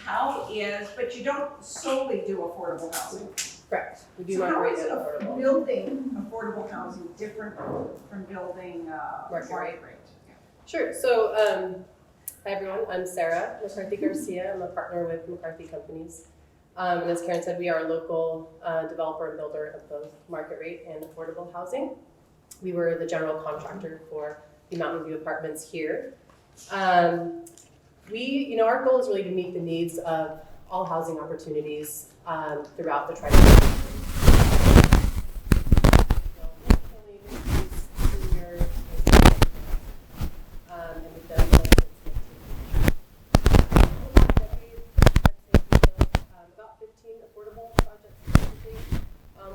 Cal is, but you don't solely do affordable housing. Correct. We do So market how rate is and affordable. building affordable housing different from building Market market rate? Sure. So, hi everyone. I'm Sarah McCarthy Garcia. I'm a partner with McCarthy Companies. And as Karen said, we are a local developer and builder of both market rate and affordable housing. We were the general contractor for the Mountain View Apartments here. Our goal is really to meet the needs of all housing opportunities throughout the tri-state.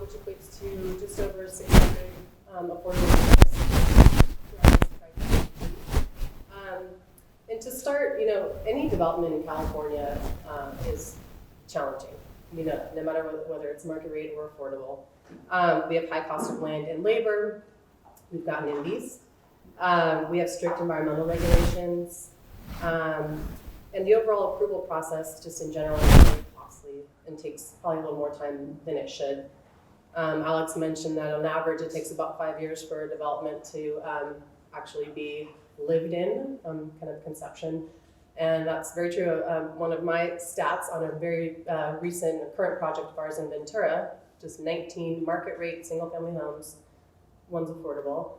Which equates to just over 600 affordable units. And to start, any development in California is challenging. No matter whether it's market rate or affordable. We have high cost of land and labor. We've got NIMBYs. We have strict environmental regulations. And the overall approval process, just in general, is very costly and takes probably a little more time than it should. Alex mentioned that on average it takes about 5 years for a development to actually be lived in, kind of conception. And that's very true. One of my stats on a very recent current project of ours in Ventura, just 19 market rate single family homes, one's affordable.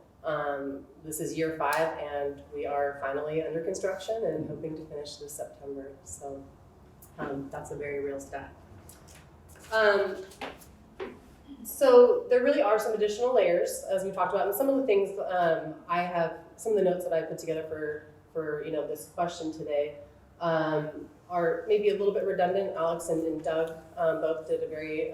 This is year 5 and we are finally under construction and hoping to finish this September. So that's a very real stat. So there really are some additional layers, as we talked about, and some of the things some of the notes that I put together for this question today are maybe a little bit redundant. Alex and Doug both did a very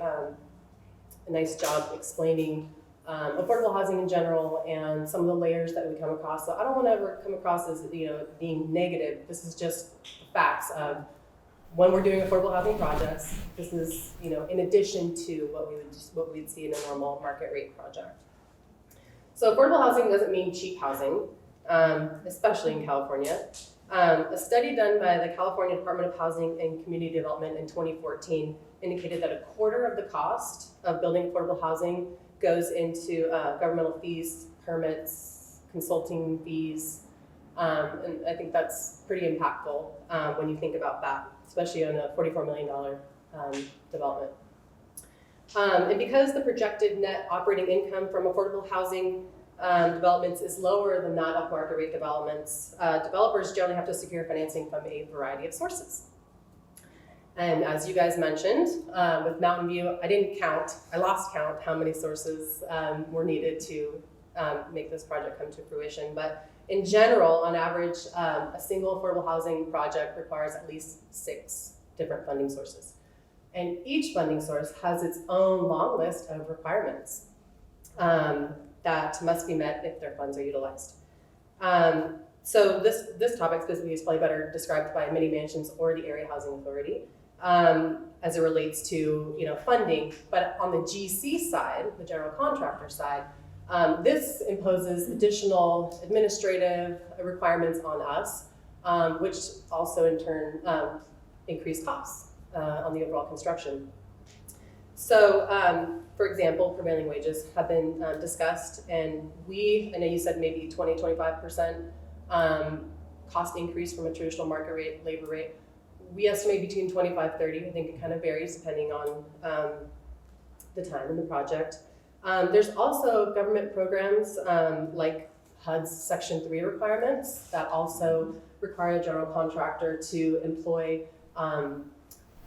nice job explaining affordable housing in general and some of the layers that we come across. So I don't want to ever come across as being negative. This is just facts of when we're doing affordable housing projects. This is in addition to what we'd see in a normal market rate project. So affordable housing doesn't mean cheap housing, especially in California. A study done by the California Department of Housing and Community Development in 2014 indicated that a quarter of the cost of building affordable housing goes into governmental fees, permits, consulting fees, and I think that's pretty impactful when you think about that, especially on a $44 million development. And because the projected net operating income from affordable housing developments is lower than that of market rate developments, developers generally have to secure financing from a variety of sources. And as you guys mentioned, with Mountain View, I lost count how many sources were needed to make this project come to fruition. But in general, on average, a single affordable housing project requires at least 6 different funding sources. And each funding source has its own long list of requirements that must be met if their funds are utilized. So this topic specifically is probably better described by Mini Mansions or the Area Housing Authority as it relates to funding. But on the GC side, the general contractor side, this imposes additional administrative requirements on us, which also in turn increase costs on the overall construction. So, for example, prevailing wages have been discussed, and I know you said maybe 20-25% cost increase from a traditional market rate, labor rate. We estimate between 25-30. I think it kind of varies depending on the time in the project. There's also government programs like HUD's Section 3 requirements that also require a general contractor to employ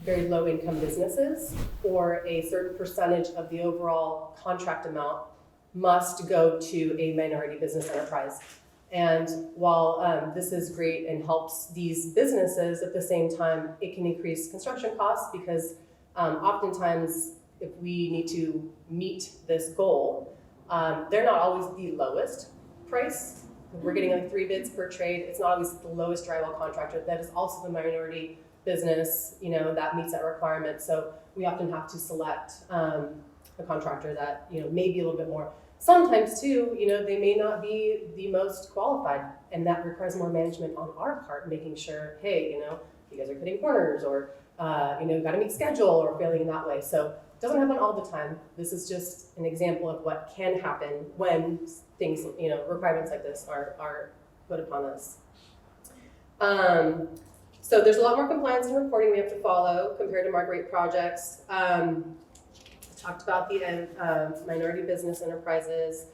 very low income businesses, or a certain percentage of the overall contract amount must go to a minority business enterprise. And while this is great and helps these businesses, at the same time, it can increase construction costs because oftentimes if we need to meet this goal, they're not always the lowest price. We're getting like 3 bids per trade. It's not always the lowest drywall contractor. That is also the minority business, that meets that requirement. So we often have to select a contractor that, may be a little bit more. Sometimes too, they may not be the most qualified, and that requires more management on our part, making sure, hey, you guys are cutting corners, or got to meet schedule, or failing in that way. So it doesn't happen all the time. This is just an example of what can happen when things, requirements like this are put upon us. So there's a lot more compliance and reporting we have to follow compared to mark rate projects. Talked about the minority business enterprises.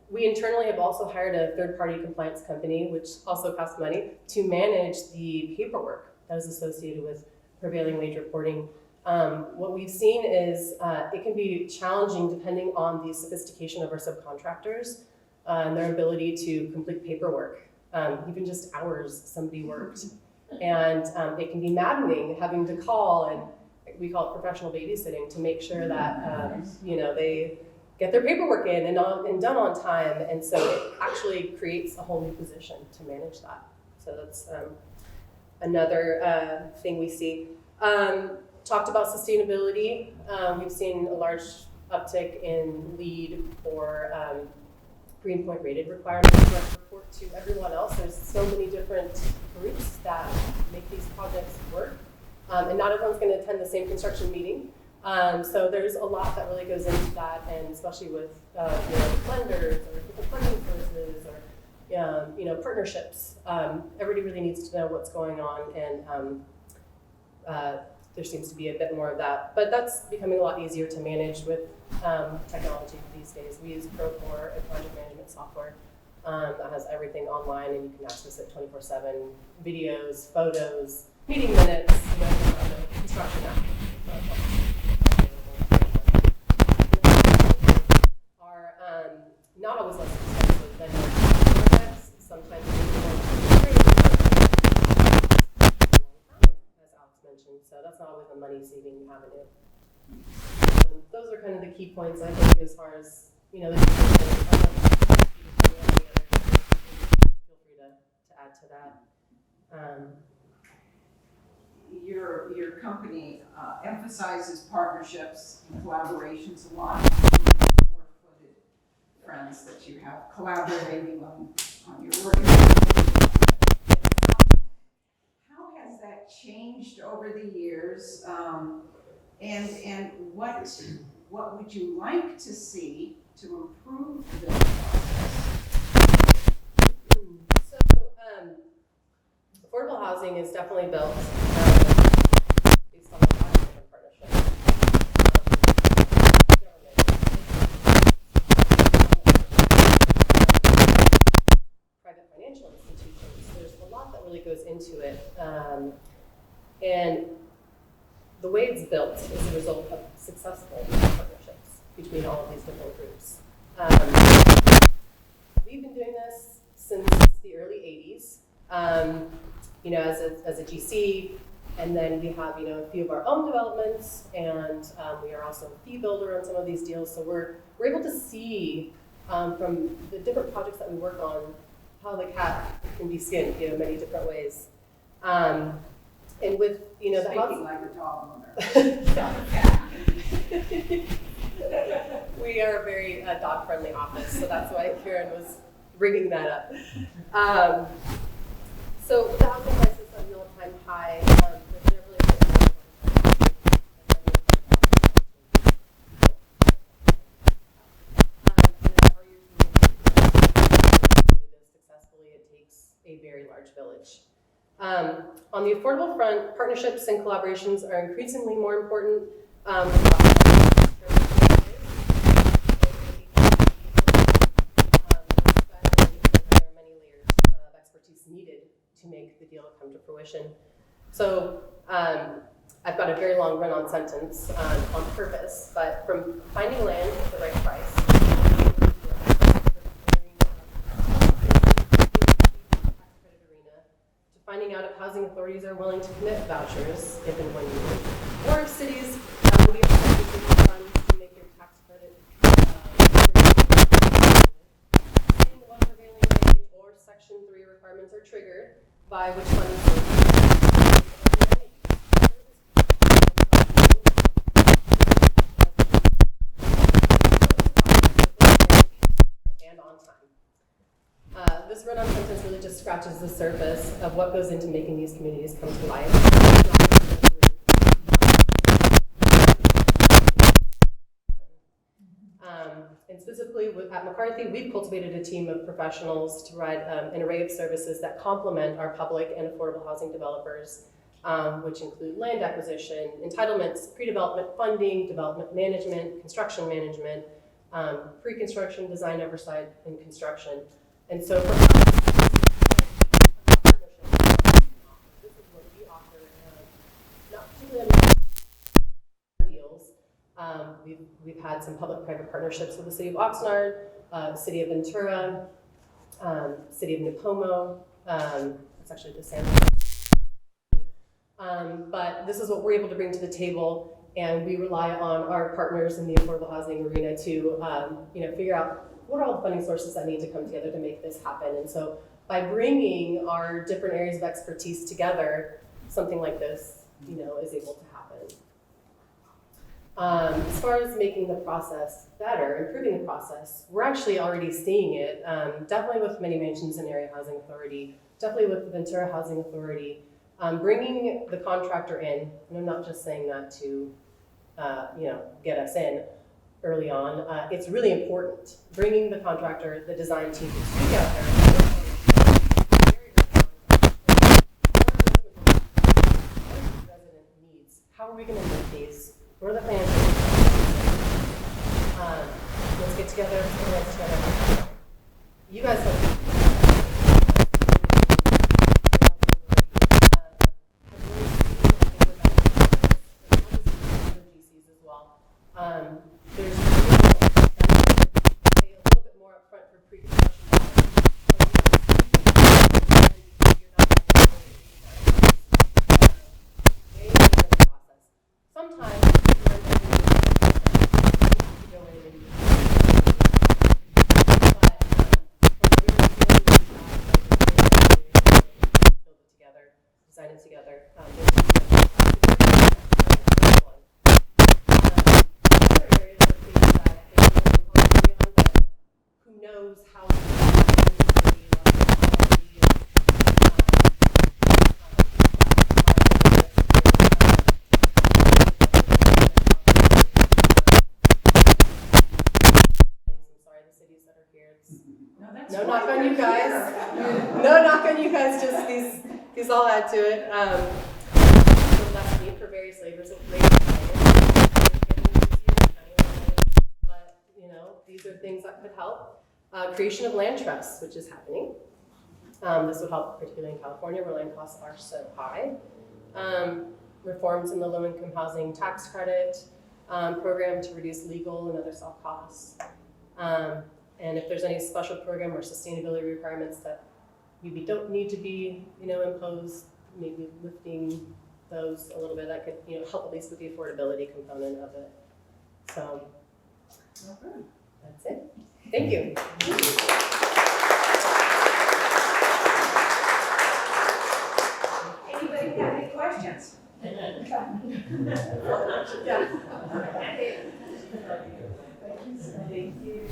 We internally have also hired a third-party compliance company, which also costs money, to manage the paperwork that is associated with prevailing wage reporting. What we've seen is it can be challenging depending on the sophistication of our subcontractors and their ability to complete paperwork, even just hours somebody worked. And it can be maddening having to call, and we call it professional babysitting, to make sure that they get their paperwork in and done on time. And so it actually creates a whole new position to manage that. So that's another thing we see. Talked about sustainability. We've seen a large uptick in lead for Green Point rated requirements that report to everyone else. There's so many different groups that make these projects work. And not everyone's going to attend the same construction meeting. So there's a lot that really goes into that, and especially with lenders or different funding sources or partnerships. Everybody really needs to know what's going on, and there seems to be a bit more of that. But that's becoming a lot easier to manage with technology these days. We use Procore, a project management software that has everything online, and you can access it 24/7, videos, photos, meeting minutes, construction app. Are not always less expensive than projects. Sometimes as Alex mentioned, so that's not always a money-saving avenue. Those are kind of the key points, I think, as far as feel free to add to that. Your company emphasizes partnerships and collaborations a lot. Four-footed friends that you have collaborating on your work. How has that changed over the years? And what would you like to see to improve this process? Affordable housing is definitely built based on a lot of different partnerships. Private financial institutions. There's a lot that really goes into it. And the way it's built is a result of successful partnerships between all of these different groups. We've been doing this since the early 80s. As a GC, and then we have, a few of our own developments, and we are also a fee builder on some of these deals. So we're able to see from the different projects that we work on how the cat can be skinned, many different ways. And with, the Speaking like a dog owner. We are a very dog-friendly office, so that's why Karen was bringing that up. So the housing prices are an all-time high. They're really successfully, it takes a very large village. On the affordable front, partnerships and collaborations are increasingly more important. Needed to make the deal come to fruition. So I've got a very long run-on sentence on purpose, but from finding land at the right price, to finding out if housing authorities are willing to commit vouchers if and when needed, or if cities will be expected to funds to make your tax credit what prevailing wage or Section 3 requirements are triggered, by which funds and on time. This this run-on sentence really just scratches the surface of what goes into making these communities come to life. And specifically at McCarthy, we've cultivated a team of professionals to provide an array of services that complement our public and affordable housing developers, which include land acquisition, entitlements, pre-development funding, development management, construction management, pre-construction, design oversight, and construction. And so for us, this is what we offer, not particularly deals. We've had some public-private partnerships with the City of Oxnard, City of Ventura, City of Nipomo. It's actually the San but this is what we're able to bring to the table, and we rely on our partners in the affordable housing arena to figure out what are all the funding sources that need to come together to make this happen. And so by bringing our different areas of expertise together, something like this is able to happen. As far as making the process better, improving the process, we're actually already seeing it, definitely with many mansions and area housing authority, definitely with the Ventura Housing Authority, bringing the contractor in, and I'm not just saying that to get us in early on. It's really important, bringing the contractor, the design team together. Resident needs. How are we going to meet these? What are the plans? Let's get together. Let's try to. You guys have. There's pay a little bit more upfront for pre-construction. Sometimes design it together. Who knows how to No knock on you guys. No knock on you guys, just these all add to it. So that's need for various flavors of but these are things that could help. Creation of land trusts, which is happening. This would help particularly in California where land costs are so high. Reforms in the low-income housing tax credit program to reduce legal and other soft costs. And if there's any special program or sustainability requirements that maybe don't need to be, imposed, maybe lifting those a little bit, that could, help at least with the affordability component of it. So, that's it. Thank you. Anybody have any questions? Thank you.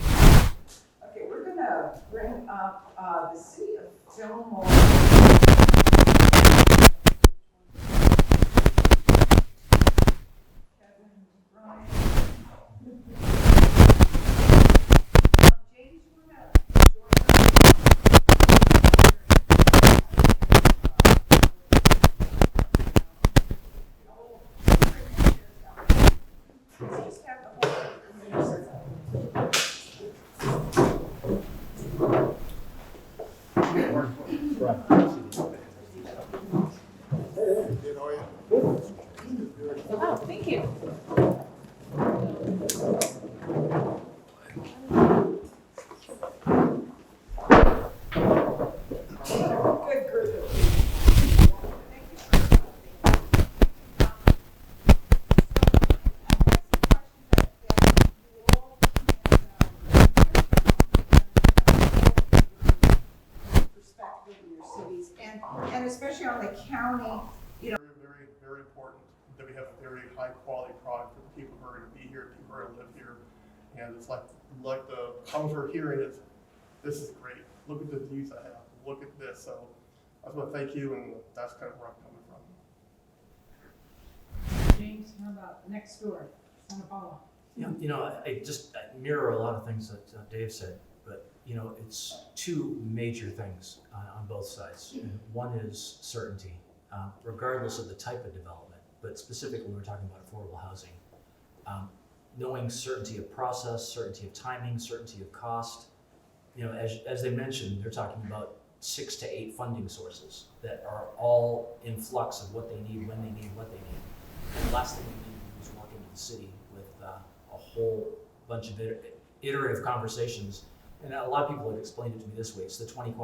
Okay, we're gonna bring up the City of Fillmore. Kevin, Brian. James, you wanna join us? Just have the whole. Oh, thank you. Good group of people. Thank you for perspective in your cities and especially on the county. Very, very important that we have a very high quality product for the people who are going to be here, people who are going to live here. And it's like the comments we're hearing is, this is great. look at the views I have, look at this. So I just want to thank you, and that's kind of where I'm coming from. James, how about next door, Santa Paula? Yeah, I mirror a lot of things that Dave said, but it's two major things on both sides. And one is certainty, regardless of the type of development, but specifically when we're talking about affordable housing. Knowing certainty of process, certainty of timing, certainty of cost. As they mentioned, they're talking about 6 to 8 funding sources that are all in flux of what they need, when they need, what they need. And the last thing we need to do is walk into the city with a whole bunch of iterative conversations. And a lot of people have explained it to me this way: it's the 20